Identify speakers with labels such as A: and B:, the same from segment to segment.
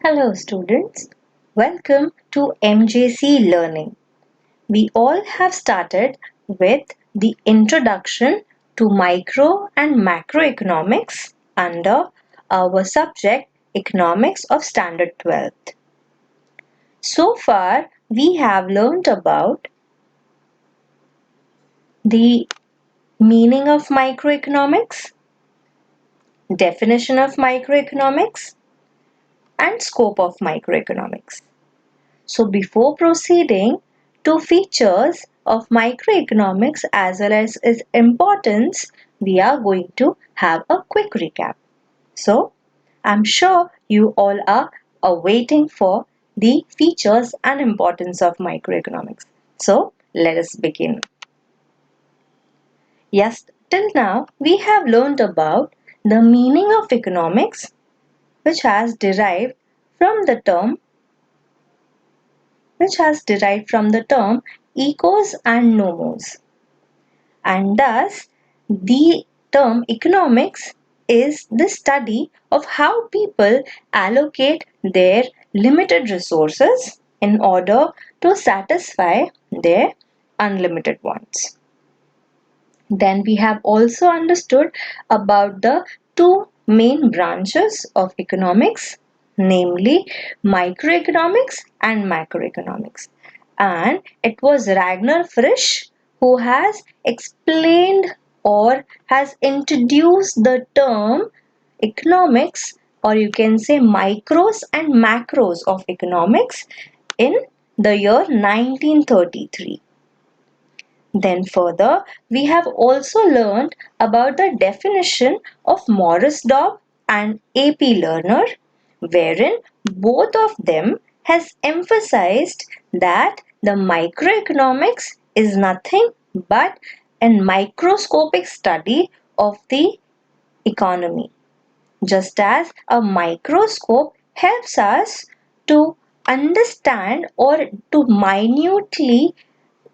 A: Hello students, welcome to MJC Learning. We all have started with the introduction to micro and macroeconomics under our subject Economics of Standard 12th. So far we have learnt about the meaning of microeconomics, definition of microeconomics and scope of microeconomics. So before proceeding to features of microeconomics as well as its importance, we are going to have a quick recap. So I'm sure you all are waiting for the features and importance of microeconomics. So let us begin. Yes, till now we have learned about the meaning of economics, which has derived from the term ecos and nomos. And thus, the term economics is the study of how people allocate their limited resources in order to satisfy their unlimited wants. Then we have also understood about the two main branches of economics, namely microeconomics and macroeconomics. And it was Ragnar Frisch who has explained or has introduced the term economics, or you can say micros and macros of economics, in the year 1933. Then further, we have also learned about the definition of Morris Dobb and A.P. Lerner, wherein both of them has emphasized that the microeconomics is nothing but a microscopic study of the economy, just as a microscope helps us to understand or to minutely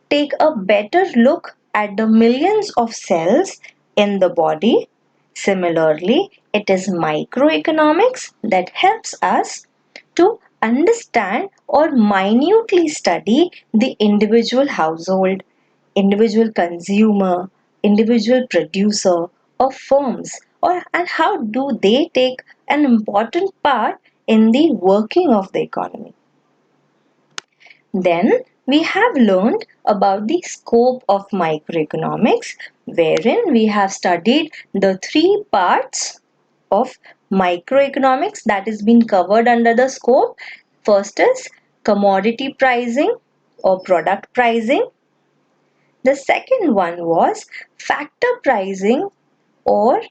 A: take a better look at the millions of cells in the body. Similarly, it is microeconomics that helps us to understand or minutely study the individual household, individual consumer, individual producer of firms, or and how do they take an important part in the working of the economy. Then we have learned about the scope of microeconomics, wherein we have studied the three parts of microeconomics that is being covered under the scope. First is commodity pricing or product pricing. The second one was factor pricing, or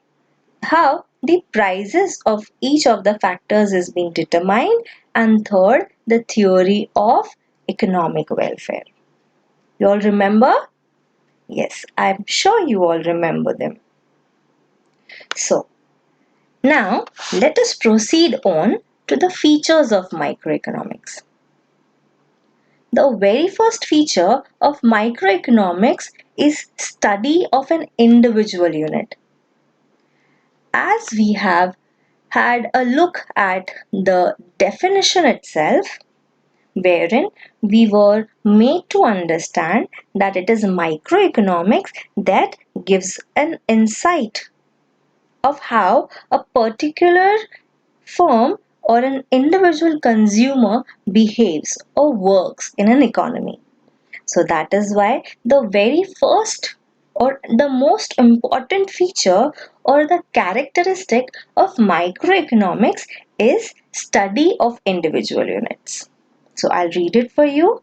A: how the prices of each of the factors is being determined, and third, the theory of economic welfare. You all remember? Yes, I'm sure you all remember them. So now let us proceed on to the features of microeconomics. The very first feature of microeconomics is study of an individual unit. As we have had a look at the definition itself, wherein we were made to understand that it is microeconomics that gives an insight of how a particular firm or an individual consumer behaves or works in an economy. So that is why the very first or the most important feature or the characteristic of microeconomics is study of individual units. So I'll read it for you.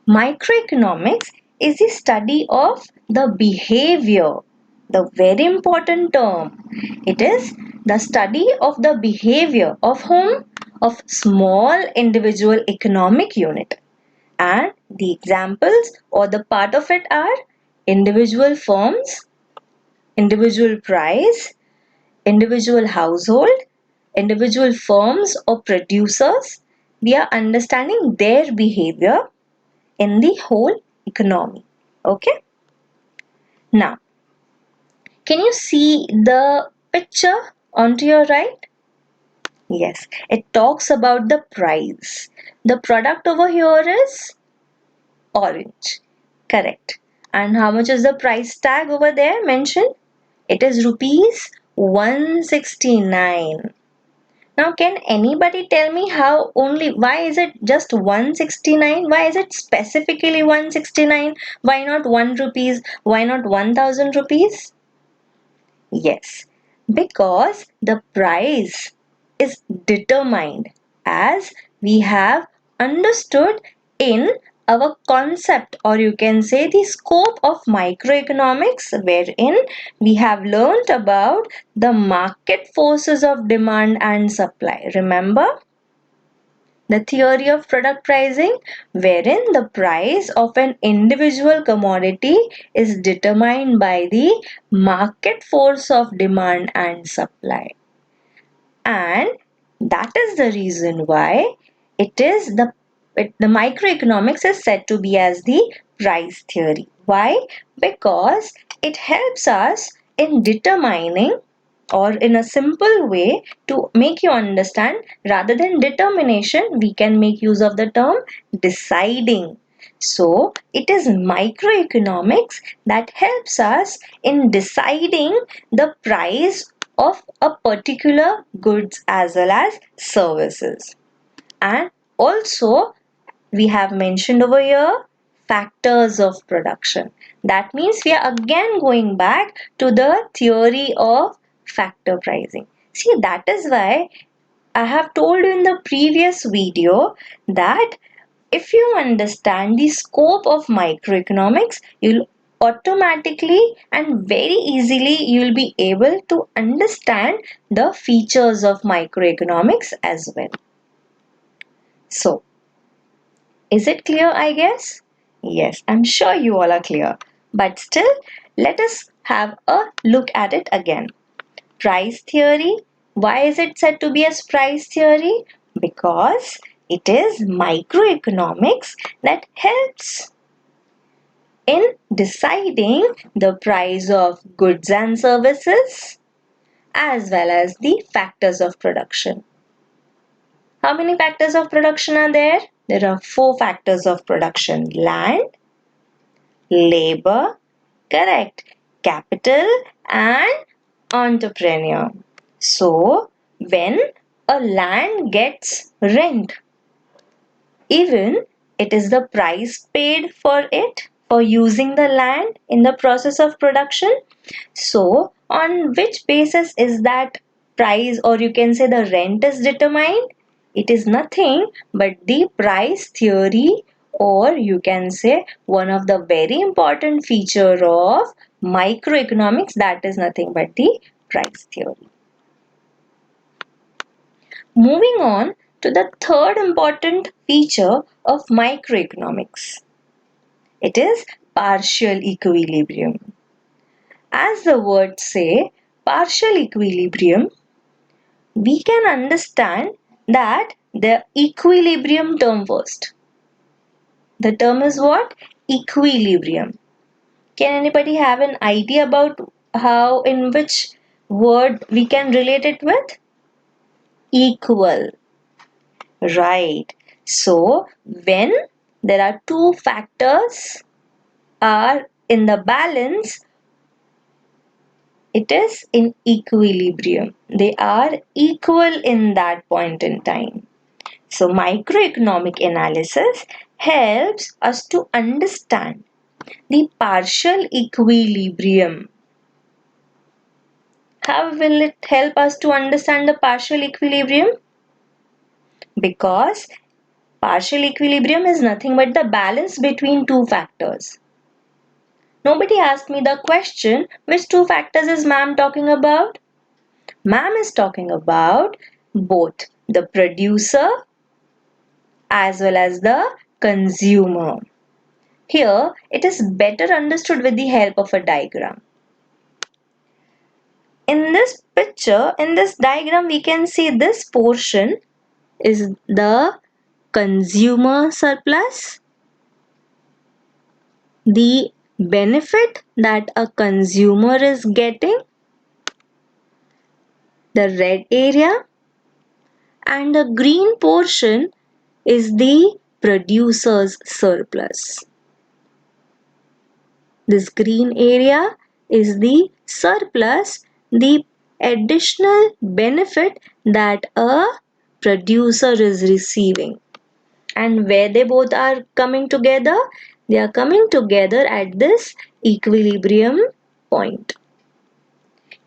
A: Microeconomics is the study of the behavior, the very important term. It is the study of the behavior of whom? Of small individual economic unit. And the examples or the part of it are individual firms, individual price, individual household, individual firms or producers. We are understanding their behavior in the whole economy. Okay? Now, can you see the picture onto your right? Yes, it talks about the price. The product over here is orange. Correct. And how much is the price tag over there mentioned? It is rupees 169. Now, can anybody tell me why is it just 169? Why is it specifically 169? Why not 1 rupees? Why not 1000 rupees? Yes, because the price is determined as we have understood in our concept, or you can say the scope of microeconomics, wherein we have learnt about the market forces of demand and supply. Remember? The theory of product pricing, wherein the price of an individual commodity is determined by the market force of demand and supply. And that is the reason why the microeconomics is said to be as the price theory. Why? Because it helps us in determining, or in a simple way to make you understand, rather than determination we can make use of the term deciding. So it is microeconomics that helps us in deciding the price of a particular goods as well as services. And also we have mentioned over here factors of production. That means we are again going back to the theory of factor pricing. See, that is why I have told you in the previous video that if you understand the scope of microeconomics, you'll automatically and very easily you'll be able to understand the features of microeconomics as well. So, is it clear, I guess? Yes, I'm sure you all are clear. But still, let us have a look at it again. Price theory. Why is it said to be as price theory? Because it is microeconomics that helps in deciding the price of goods and services as well as the factors of production. How many factors of production are there? There are 4 factors of production: land, labor, correct, capital, and entrepreneur. So, when a land gets rent, even it is the price paid for it, for using the land in the process of production. So, on which basis is that price, or you can say the rent, is determined? It is nothing but the price theory, or you can say one of the very important feature of microeconomics, that is nothing but the price theory. Moving on to the third important feature of microeconomics. It is partial equilibrium. As the words say, partial equilibrium, we can understand that the equilibrium term first. The term is what? Equilibrium. Can anybody have an idea about in which word we can relate it with? Equal. Right. So, when there are 2 factors are in the balance, it is in equilibrium. They are equal in that point in time. So, microeconomic analysis helps us to understand the partial equilibrium. How will it help us to understand the partial equilibrium? Because partial equilibrium is nothing but the balance between 2 factors. Nobody asked me the question, which 2 factors is ma'am talking about? Ma'am is talking about both the producer as well as the consumer. Here, it is better understood with the help of a diagram. In this picture, in this diagram, we can see this portion is the consumer surplus, the benefit that a consumer is getting, the red area, and the green portion is the producer's surplus. This green area is the surplus, the additional benefit that a producer is receiving. And where they both are coming together? They are coming together at this equilibrium point.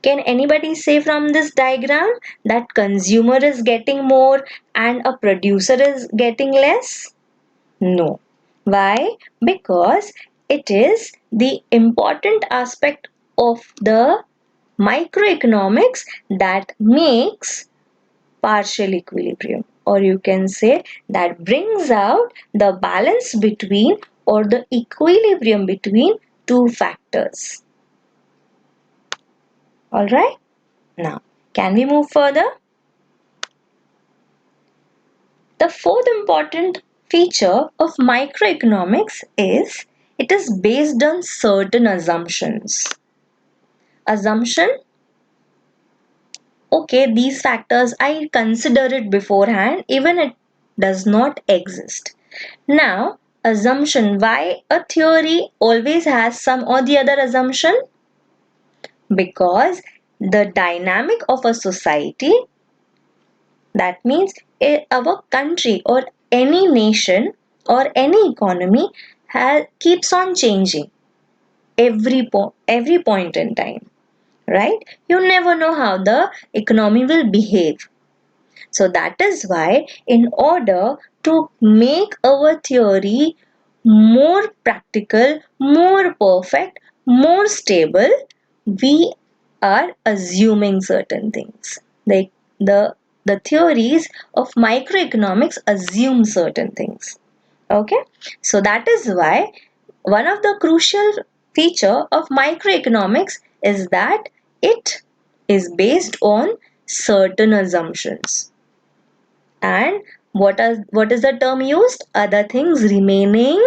A: Can anybody say from this diagram that consumer is getting more and a producer is getting less? No. Why? Because it is the important aspect of the microeconomics that makes partial equilibrium, or you can say that brings out the balance between or the equilibrium between two factors. Alright? Now, can we move further? The fourth important feature of microeconomics is it is based on certain assumptions. Assumption, okay, these factors I consider it beforehand, even it does not exist. Now, assumption, why a theory always has some or the other assumption? Because the dynamic of a society, that means our country or any nation or any economy keeps on changing every point in time, right? You never know how the economy will behave. So that is why in order to make our theory more practical, more perfect, more stable, we are assuming certain things. Like the theories of microeconomics assume certain things. Okay? So that is why one of the crucial feature of microeconomics is that it is based on certain assumptions. And what is the term used? Other things remaining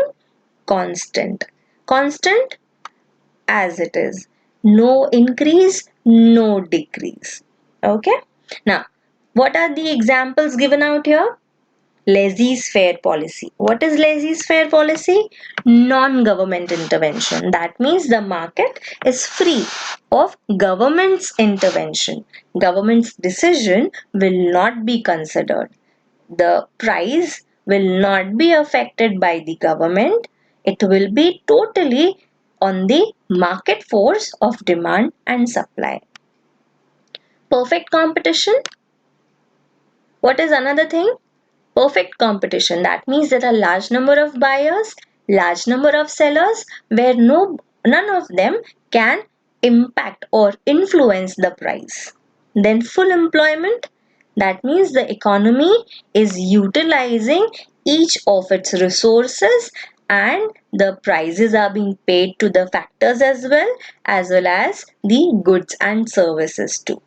A: constant. Constant as it is. No increase, no decrease. Okay? Now, what are the examples given out here? Laissez-faire policy. What is laissez-faire policy? Non-government intervention. That means the market is free of government's intervention. Government's decision will not be considered. The price will not be affected by the government. It will be totally on the market force of demand and supply. Perfect competition. What is another thing? Perfect competition. That means there are large number of buyers, large number of sellers, where none of them can impact or influence the price. Then full employment. That means the economy is utilizing each of its resources and the prices are being paid to the factors as well as the goods and services too.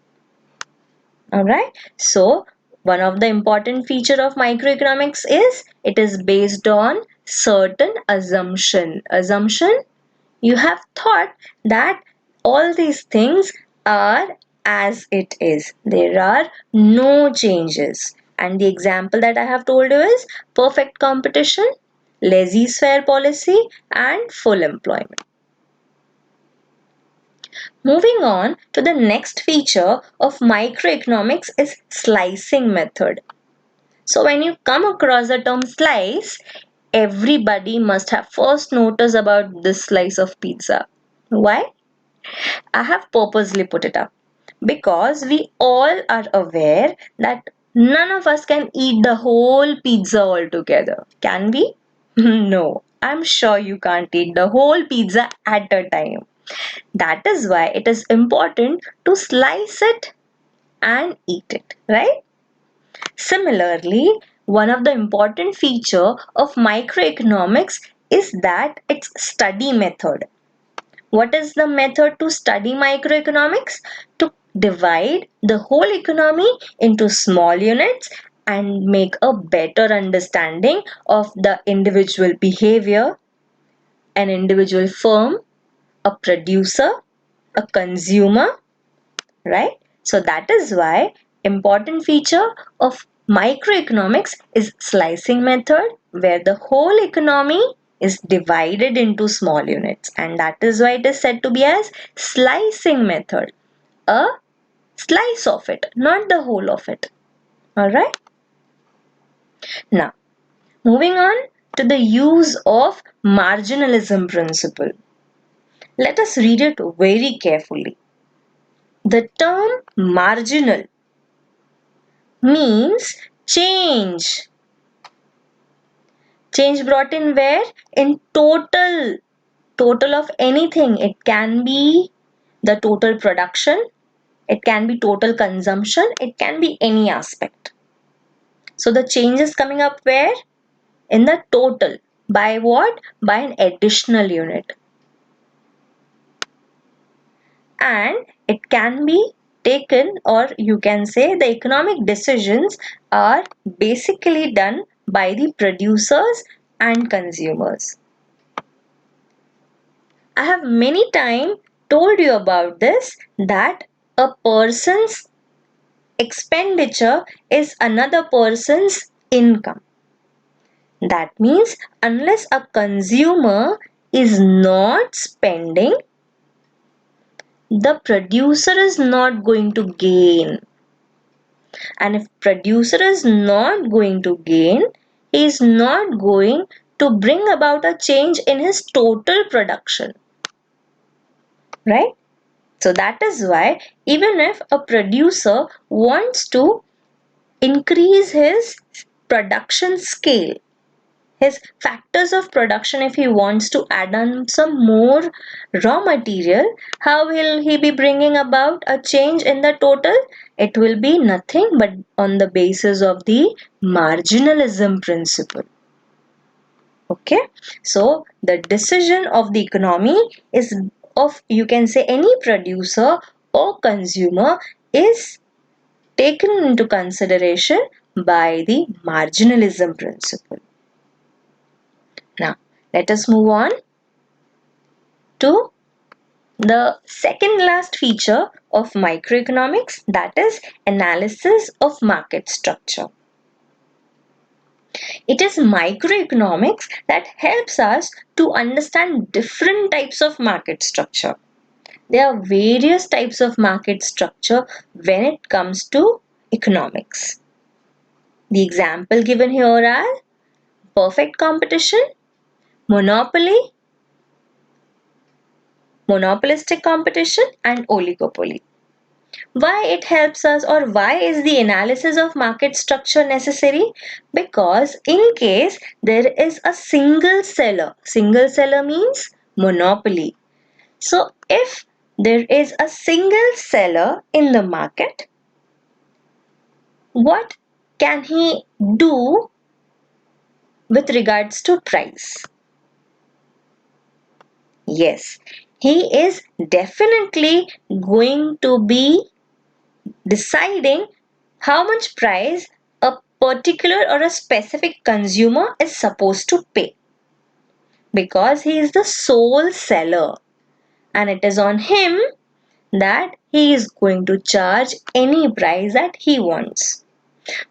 A: Alright, so one of the important feature of microeconomics is it is based on certain assumption. Assumption, you have thought that all these things are as it is. There are no changes. And the example that I have told you is perfect competition, laissez-faire policy, and full employment. Moving on to the next feature of microeconomics is slicing method. So when you come across the term slice, everybody must have first noticed about this slice of pizza. Why? I have purposely put it up because we all are aware that none of us can eat the whole pizza altogether. Can we? No, I'm sure you can't eat the whole pizza at a time. That is why it is important to slice it and eat it, right? Similarly, one of the important feature of microeconomics is that its study method. What is the method to study microeconomics? To divide the whole economy into small units and make a better understanding of the individual behavior, an individual firm, a producer, a consumer, right? So that is why important feature of Microeconomics is slicing method where the whole economy is divided into small units, and that is why it is said to be as slicing method. A slice of it, not the whole of it. Alright? Now, moving on to the use of marginalism principle. Let us read it very carefully. The term marginal means change. Change brought in where? In total of anything. It can be the total production, it can be total consumption, it can be any aspect. So the change is coming up where? In the total. By what? By an additional unit. And it can be taken, or you can say the economic decisions are basically done by the producers and consumers. I have many times told you about this, that a person's expenditure is another person's income. That means unless a consumer is not spending, the producer is not going to gain. And if producer is not going to gain, he is not going to bring about a change in his total production. Right? So that is why even if a producer wants to increase his production scale, his factors of production, if he wants to add on some more raw material, how will he be bringing about a change in the total? It will be nothing but on the basis of the marginalism principle. Okay, so the decision of the economy is of, you can say, any producer or consumer is taken into consideration by the marginalism principle. Now, let us move on to the second last feature of microeconomics, that is analysis of market structure. It is microeconomics that helps us to understand different types of market structure. There are various types of market structure when it comes to economics. The example given here are perfect competition, monopoly, monopolistic competition, and oligopoly. Why it helps us, or why is the analysis of market structure necessary? Because in case there is a single seller means monopoly. So if there is a single seller in the market, what can he do with regards to price? Yes, he is definitely going to be deciding how much price a particular or a specific consumer is supposed to pay, because he is the sole seller and it is on him that he is going to charge any price that he wants.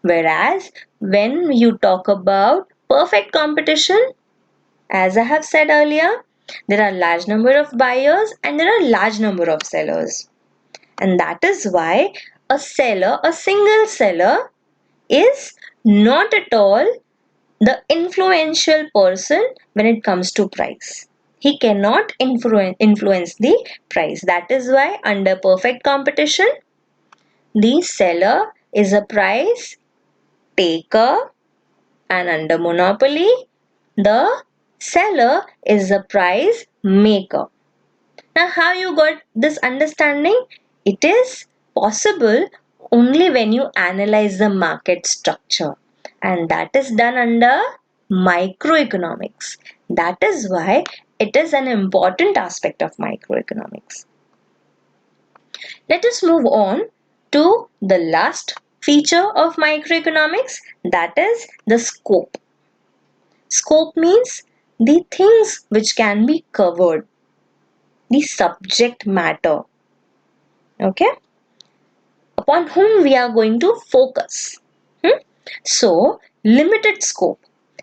A: Whereas when you talk about perfect competition, as I have said earlier, there are large number of buyers and there are large number of sellers. And that is why a single seller is not at all the influential person when it comes to price. He cannot influence the price. That is why under perfect competition, the seller is a price taker, and under monopoly, the seller is a price maker. Now, how you got this understanding? It is possible only when you analyze the market structure, and that is done under microeconomics. That is why it is an important aspect of microeconomics. Let us move on to the last feature of microeconomics, that is the scope. Scope means the things which can be covered, the subject matter, okay, upon whom we are going to focus. So, limited scope.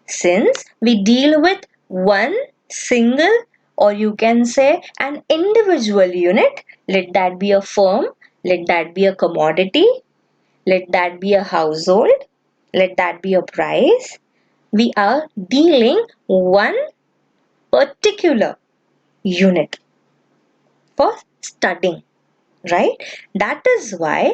A: Since we deal with one single, or you can say an individual unit, let that be a firm, let that be a commodity, let that be a household, let that be a price. We are dealing one particular unit for studying, right? That is why,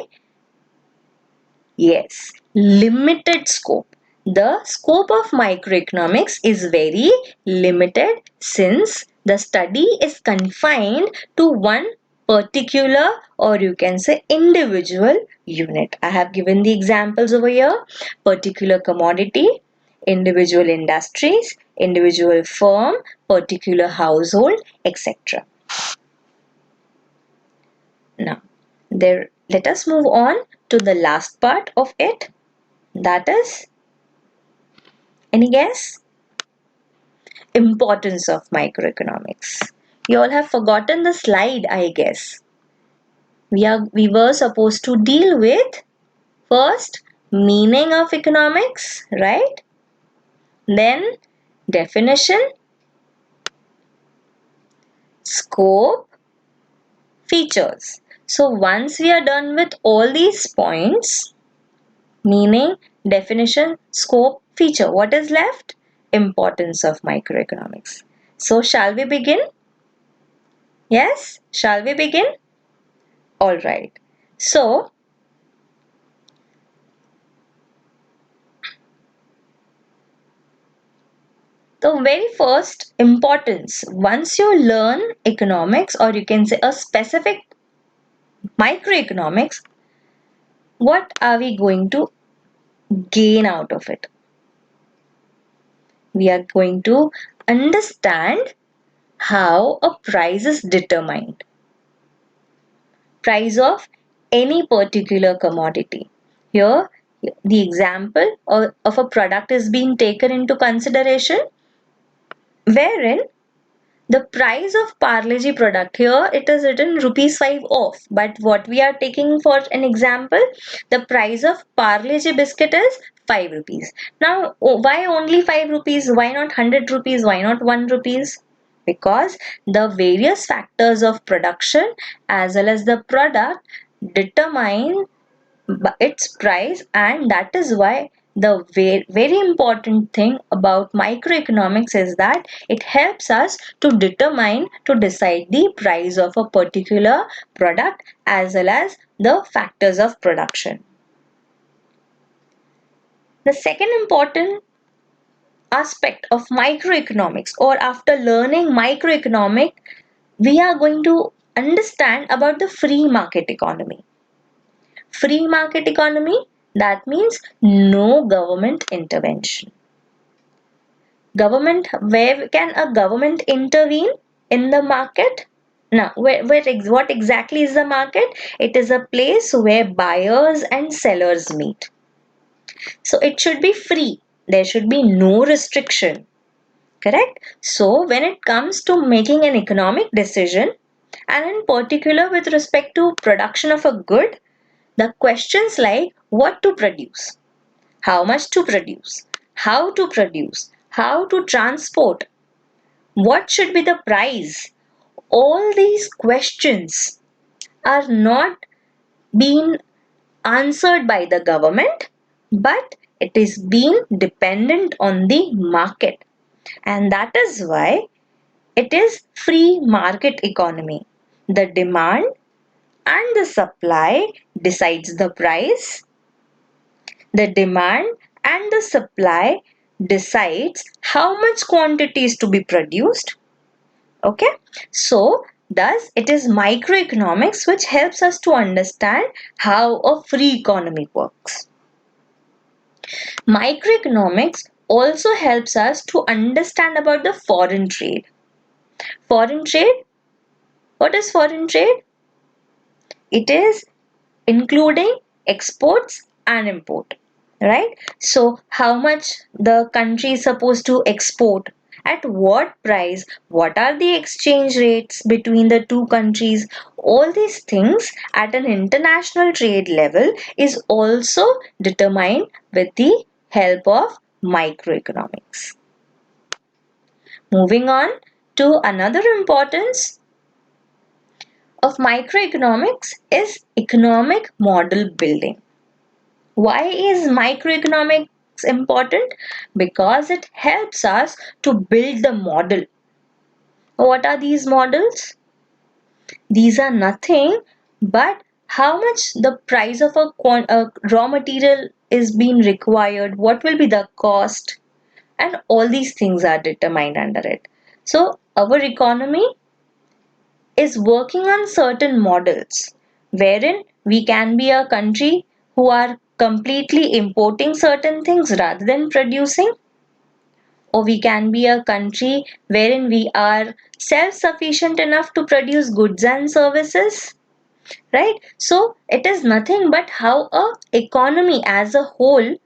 A: yes, limited scope. The scope of microeconomics is very limited since the study is confined to one particular, or you can say individual unit. I have given the examples over here: particular commodity, individual industries, individual firm, particular household, etc. Now, let us move on to the last part of it. That is, any guess? Importance of microeconomics. You all have forgotten the slide, I guess. We were supposed to deal with first meaning of economics, right? Then definition, scope, features. So once we are done with all these points, meaning, definition, scope, feature, what is left? Importance of microeconomics. So shall we begin? Yes? Shall we begin? Alright. So, the very first importance, once you learn economics, or you can say a specific microeconomics, what are we going to gain out of it? We are going to understand how a price is determined. Price of any particular commodity. Here, the example of a product is being taken into consideration, wherein the price of Parle-G product, here it is written rupees 5 off, but what we are taking for an example, the price of Parle-G biscuit is 5 rupees. Now, why only 5 rupees? Why not 100 rupees? Why not 1 rupees? Because the various factors of production as well as the product determine its price, and that is why the very important thing about microeconomics is that it helps us to decide the price of a particular product as well as the factors of production. The second important aspect of microeconomics, or after learning microeconomic, we are going to understand about the free market economy. Free market economy, that means no government intervention. Where can a government intervene in the market? Now, what exactly is the market? It is a place where buyers and sellers meet. So it should be free. There should be no restriction. Correct? So when it comes to making an economic decision, and in particular with respect to production of a good, the questions like what to produce, how much to produce, how to transport, what should be the price, all these questions are not being answered by the government, but it is being dependent on the market. And that is why it is free market economy. The demand and the supply decides the price. The demand and the supply decides how much quantity is to be produced. Okay, so thus it is microeconomics which helps us to understand how a free economy works. Microeconomics also helps us to understand about the foreign trade. Foreign trade, what is foreign trade? It is including exports and import, right? So how much the country is supposed to export, at what price, what are the exchange rates between the two countries. All these things at an international trade level is also determined with the help of microeconomics. Moving on to another importance of microeconomics is economic model building. Why is microeconomics important? Because it helps us to build the model. What are these models? These are nothing but how much the price of a raw material is being required, what will be the cost, and all these things are determined under it. So our economy is working on certain models wherein we can be a country who are completely importing certain things rather than producing, or we can be a country wherein we are self-sufficient enough to produce goods and services, right? So it is nothing but how a economy as a whole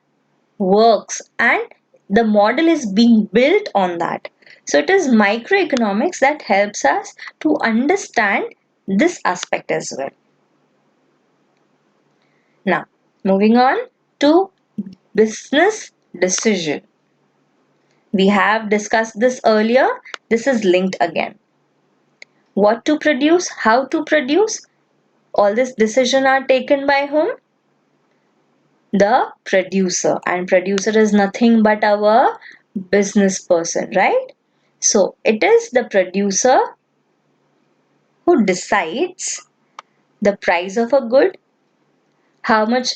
A: works, and the model is being built on that. So it is microeconomics that helps us to understand this aspect as well. Now, moving on to business decision. We have discussed this earlier. This is linked again. What to produce, how to produce, all this decision are taken by whom? The producer. And producer is nothing but our business person, right? So it is the producer who decides the price of a good, how much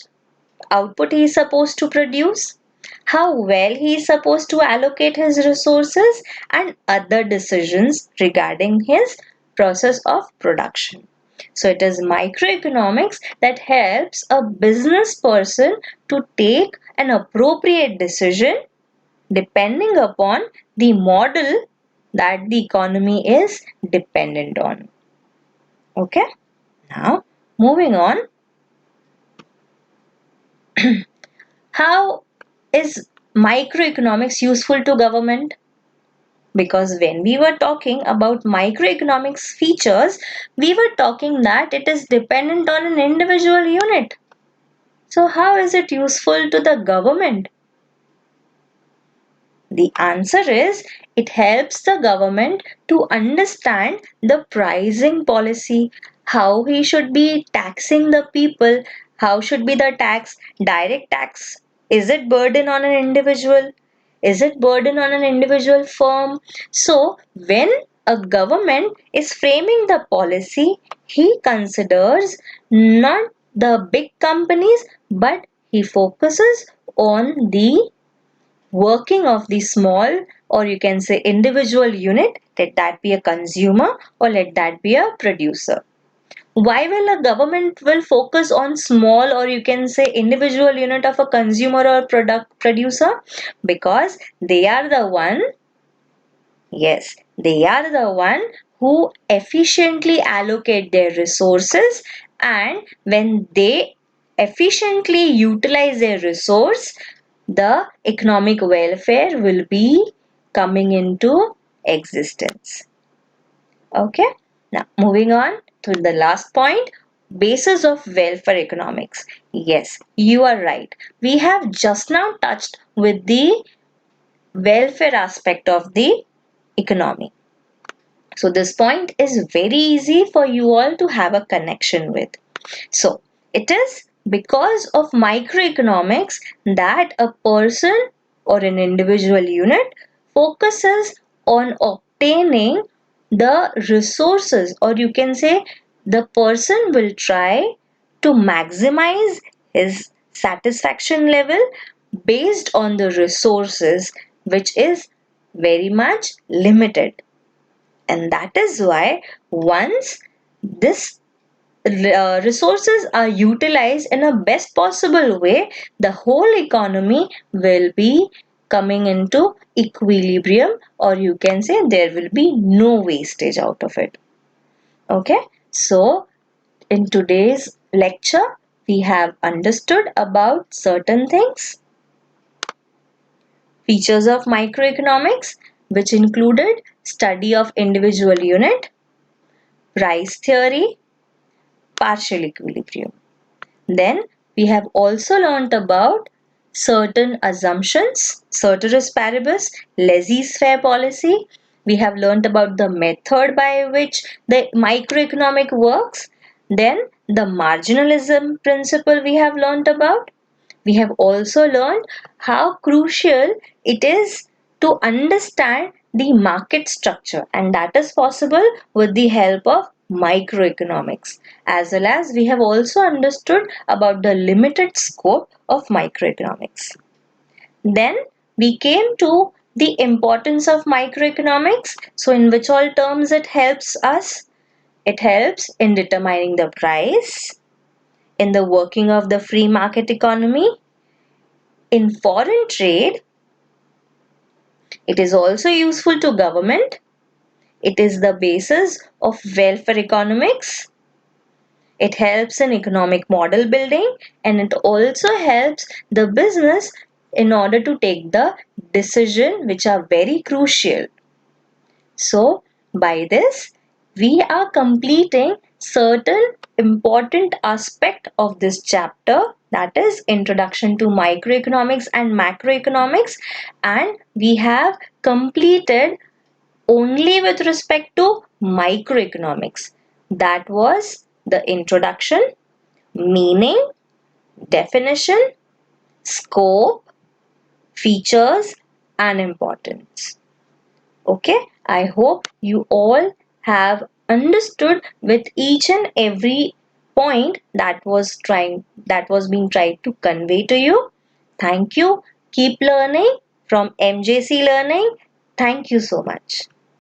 A: output he is supposed to produce, how well he is supposed to allocate his resources, and other decisions regarding his process of production. So it is microeconomics that helps a business person to take an appropriate decision depending upon the model that the economy is dependent on. Okay? Now, moving on, how is microeconomics useful to government? Because when we were talking about microeconomics features, we were talking that it is dependent on an individual unit. So how is it useful to the government? The answer is it helps the government to understand the pricing policy, how he should be taxing the people, how should be the tax, direct tax. Is it burden on an individual? Is it burden on an individual firm? So when a government is framing the policy, he considers not the big companies, but he focuses on the working of the small, or you can say individual unit, let that be a consumer or let that be a producer. Why will a government will focus on small, or you can say individual unit of a consumer or product producer? Because they are the one, yes, they are the one who efficiently allocate their resources, and when they efficiently utilize their resource, the economic welfare will be coming into existence. Okay, now moving on to the last point, basis of welfare economics. Yes, you are right. We have just now touched with the welfare aspect of the economy. So this point is very easy for you all to have a connection with. So it is because of microeconomics that a person or an individual unit focuses on obtaining the resources, or you can say the person will try to maximize his satisfaction level based on the resources which is very much limited. And that is why once this resources are utilized in a best possible way, the whole economy will be coming into equilibrium, or you can say there will be no wastage out of it. Okay, so in today's lecture, we have understood about certain things, features of microeconomics, which included study of individual unit, price theory, partial equilibrium. Then we have also learnt about certain assumptions, ceteris paribus, laissez-faire policy. We have learnt about the method by which the microeconomic works. Then the marginalism principle we have learnt about. We have also learned how crucial it is to understand the market structure, and that is possible with the help of microeconomics, as well as we have also understood about the limited scope of microeconomics. Then we came to the importance of microeconomics. So in which all terms it helps us? It helps in determining the price, in the working of the free market economy, in foreign trade. It is also useful to government. It is the basis of welfare economics. It helps in economic model building, and it also helps the business in order to take the decision which are very crucial. So by this we are completing certain important aspect of this chapter, that is introduction to microeconomics and macroeconomics, and we have completed only with respect to microeconomics. That was the introduction, meaning, definition, scope, features and importance. Okay, I hope you all have understood with each and every point that was being tried to convey to you. Thank you. Keep learning from MJC Learning. Thank you so much.